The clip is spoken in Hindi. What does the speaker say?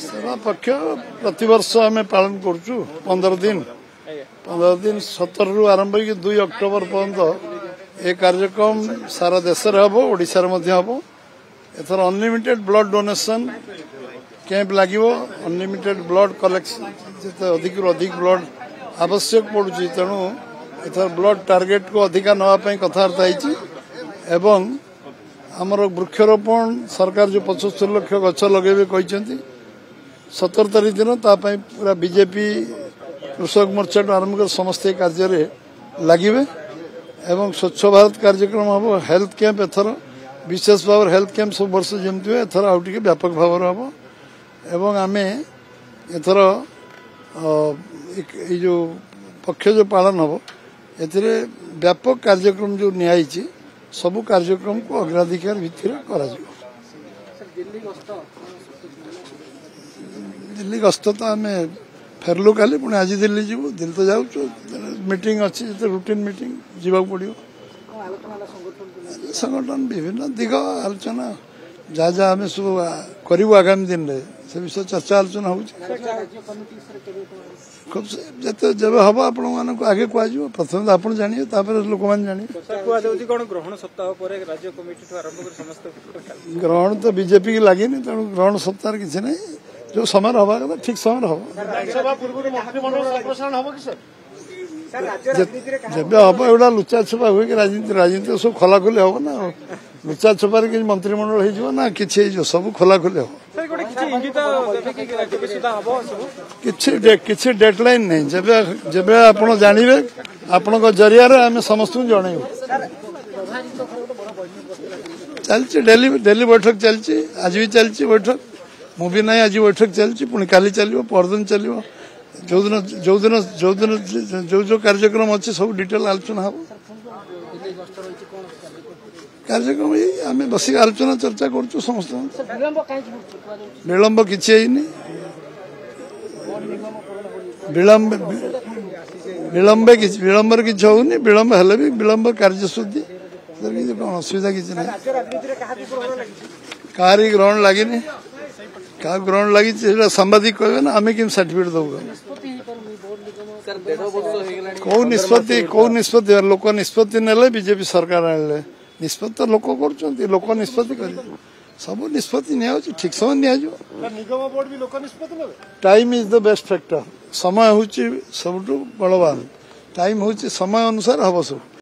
सेवा पक्ष प्रतिवर्ष आम पालन करुचु 15 दिन 17 रु आरंभ हो 2 अक्टोबर पर्यंत ये कार्यक्रम सारा देश हम ओडिशा हम एथर अनलिमिटेड ब्लड डोनेशन कैंप लगे अनलिमिटेड ब्लड कलेक्शन जिते अधिक अधिक ब्लड आवश्यक पड़ुची तेणु एथर ब्लड टार्गेट को अधिका नापी कथबार्ता एवं आमर वृक्षरोपण सरकार जो 75 लाख गछ लगे कहते 17 तारीख दिन तापाई पूरा बीजेपी कृषक मोर्चा आरंभ कर समस्त कार्य लगे एवं स्वच्छ भारत कार्यक्रम हम हेल्थ कैंप एथर विशेष भाव हेल्थ कैंप सब वर्ष जमी हुए एथर आउ टे व्यापक भाव हम एवं आम एथर जो पक्ष जो पालन हम ए व्यापक कार्यक्रम जो नियाई सबु कार्यक्रम को अग्राधिकार भित्ति करा दिल्ली गस्त तो आम फेरलु काली पुणी आज दिल्ली जीवु दिल्ली तो जाऊँ मीटिंग अच्छी रूटीन मीटिंग जीवाक पड़ो संगठन विभिन्न दिग आलोचना जहाँ जहाँ आम सब करूँ आगामी दिन में से विषय चर्चा आलोचना हो खूब जब हम आपण मानक आगे कह प्रथम तो आप जानिए लोक मैंने जानिए ग्रहण तो बीजेपी की लगे तेणु ग्रहण सप्ताह किसी ना जो समय हवा कथा ठीक समय हम जब हम एटा लुचा छुपा हुए कि राजनीति सब खोला खोली हम ना लुचा छुपार कि मंत्रिमंडल हो ना कि सब खोला खोली हम किसी डेडलाइन नहीं जब आप जानवे आपण जरिया आम समस्त जनइबू चलती डेली बैठक चलती आज भी चलती बैठक मु भी नहीं आज बैठक चलती पुणी काली चलो परदिन चलो जो कार्यक्रम अच्छे सब डिटेल आलोचना हम कार्यक्रम आम बस आलोचना चर्चा करुँ समस्त विलंब किसी विलंब किसी होनी विलंब हेल्ले भी विलंब कार्यसूची कौन असुविधा किसी ना कहारी ग्रहण लगे क्या ग्रहण लगी सांबादिक कहे ना आम कि सर्टिफिकेट दबू कौ निष्पत्ति लोक निष्पत्ति नेले बीजेपी सरकार आने निष्पत्ति तो लोक कर लोक निष्पत्ति कर सब निष्पत्ति नि ठीक समय नि time is the best factor समय हूँ सब बलवान टाइम हूँ समय अनुसार हम सब